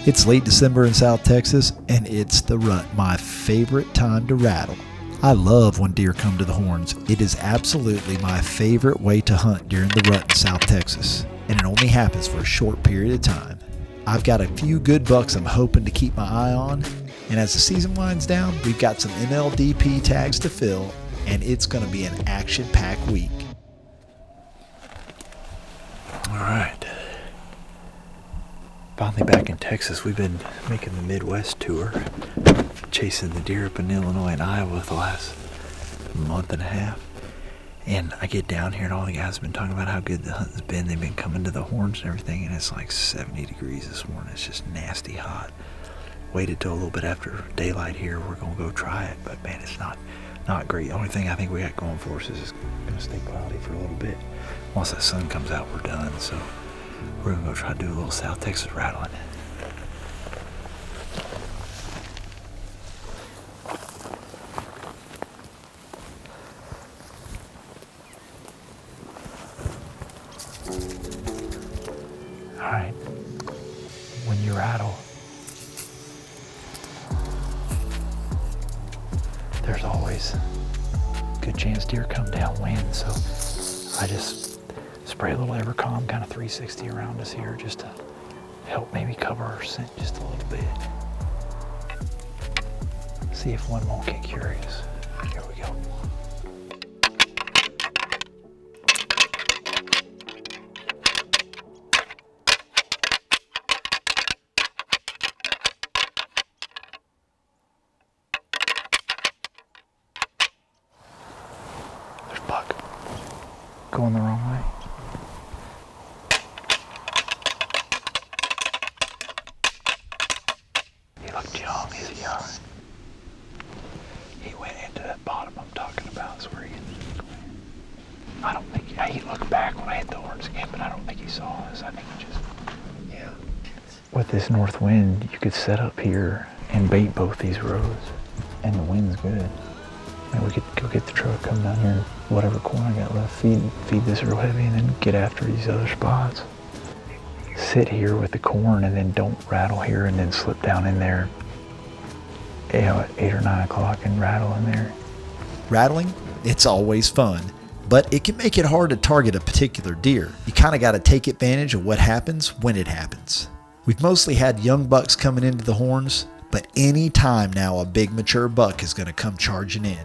It's late December in South Texas, and it's the rut, my favorite time to rattle. I love when deer come to the horns. It is absolutely my favorite way to hunt during the rut in South Texas, and it only happens for a short period of time. I've got a few good bucks I'm hoping to keep my eye on, and as the season winds down, we've got some MLDP tags to fill, and it's going to be an action-packed week. All right. Finally back in Texas. We've been making the Midwest tour, chasing the deer up in Illinois and Iowa the last month and a half. And I get down here and all the guys have been talking about how good the hunting's been. They've been coming to the horns and everything, and it's like 70 degrees this morning. It's just nasty hot. Waited till a little bit after daylight here. We're going to go try it, but man, it's not great. The only thing I think we got going for us is it's going to stay cloudy for a little bit. Once that sun comes out, we're done. So we're going to go try to do a little South Texas rattling. All right, when you rattle, there's always a good chance deer come downwind, so I just spray a little Evercalm, kind of 360 around us here, just to help maybe cover our scent just a little bit. See if one won't get curious. Here we go. There's buck. Going the wrong way. He looked young. He's young. He went into that bottom I'm talking about. Is where he I don't think he looked back when I hit the horns again, but I don't think he saw us. I think he just, yeah. With this north wind, you could set up here and bait both these rows, and the wind's good. And we could go get the truck, come down here, whatever corn I got left, feed this real heavy, and then get after these other spots. Sit here with the corn, and then don't rattle here, and then slip down in there, at 8 or 9 o'clock and rattle in there. Rattling, it's always fun, but it can make it hard to target a particular deer. You kind of got to take advantage of what happens when it happens. We've mostly had young bucks coming into the horns, but any time now a big mature buck is going to come charging in.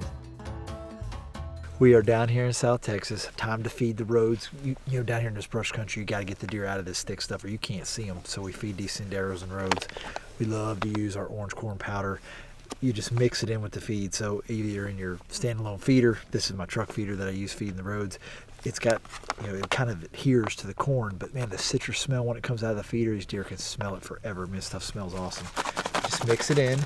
We are down here in South Texas. Time to feed the roads. You know, down here in this brush country, you got to get the deer out of this thick stuff or you can't see them. So we feed these cinderos and roads. We love to use our orange corn powder. You just mix it in with the feed. So either in your standalone feeder, this is my truck feeder that I use feeding the roads. It's got, it kind of adheres to the corn, but man, the citrus smell when it comes out of the feeder, these deer can smell it forever. Man, this stuff smells awesome. Just mix it in.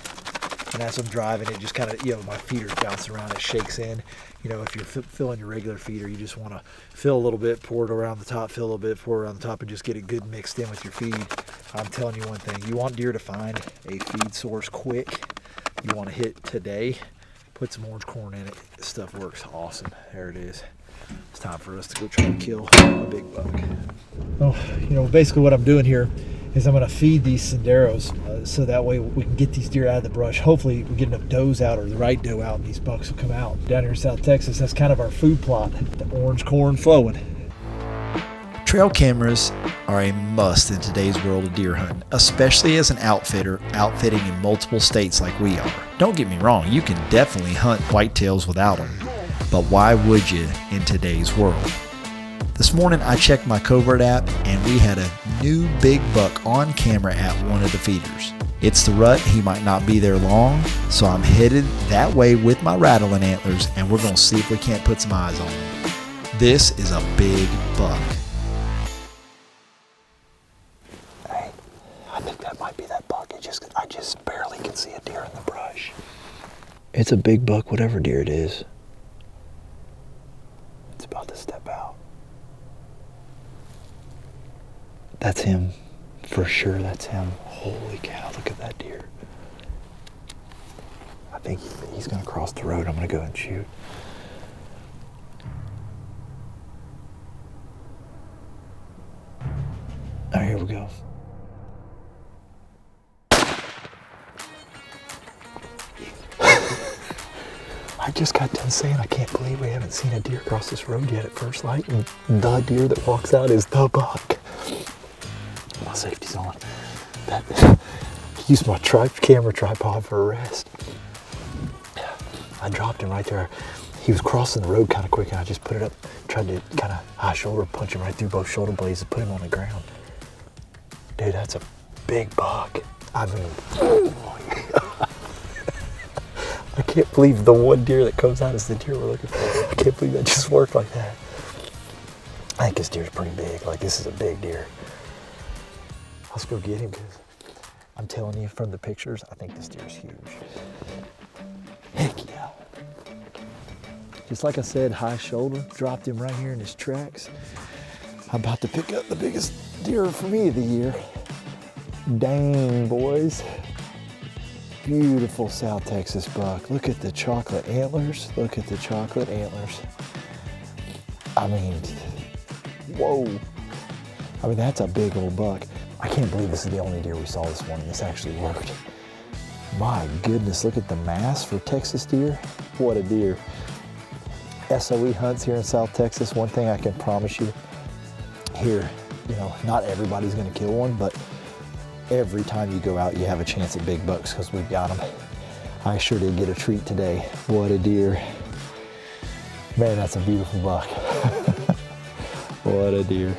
And as I'm driving, it just kind of, my feeder's bouncing around, it shakes in. If you're filling your regular feeder, you just want to fill a little bit, pour it around the top, fill a little bit, pour it around the top, and just get it good mixed in with your feed. I'm telling you one thing, you want deer to find a feed source quick. You want to hit today, put some orange corn in it. This stuff works awesome. There it is. It's time for us to go try to kill a big buck. Well, basically what I'm doing here is I'm going to feed these cinderos so that way we can get these deer out of the brush. Hopefully we get enough does out or the right doe out and these bucks will come out. Down here in South Texas, that's kind of our food plot, the orange corn flowing. Trail cameras are a must in today's world of deer hunting, especially as an outfitter outfitting in multiple states like we are. Don't get me wrong, you can definitely hunt whitetails without them, but why would you in today's world? This morning I checked my Covert app and we had a new big buck on camera at one of the feeders. It's the rut, he might not be there long, so I'm headed that way with my rattling antlers and we're going to see if we can't put some eyes on him. This is a big buck. Hey, I think that might be that buck. I just barely can see a deer in the brush. It's a big buck, whatever deer it is. It's about to step out. That's him. For sure, that's him. Holy cow, look at that deer. I think he's going to cross the road. I'm going to go and shoot. All right, here we go. just got done saying I can't believe we haven't seen a deer cross this road yet at first light, and the deer that walks out is the buck. My safety's on. Use my camera tripod for a rest. I dropped him right there. He was crossing the road kind of quick, and I just put it up, tried to kind of high shoulder punch him right through both shoulder blades and put him on the ground. Dude, that's a big buck. I mean, I can't believe the one deer that comes out is the deer we're looking for. I can't believe that just worked like that. I think this deer's pretty big. Like, this is a big deer. Let's go get him, because I'm telling you from the pictures, I think this deer's huge. Heck yeah. Just like I said, high shoulder, dropped him right here in his tracks. I'm about to pick up the biggest deer for me of the year. Dang, boys. Beautiful South Texas buck. Look at the chocolate antlers. Look at the chocolate antlers. I mean, whoa. I mean, that's a big old buck. I can't believe this is the only deer we saw this morning. This actually worked. My goodness, look at the mass for Texas deer. What a deer. SOE hunts here in South Texas. One thing I can promise you here, you know, not everybody's gonna kill one, but every time you go out, you have a chance at big bucks, because we've got them. I sure did get a treat today. What a deer. Man, that's a beautiful buck. What a deer.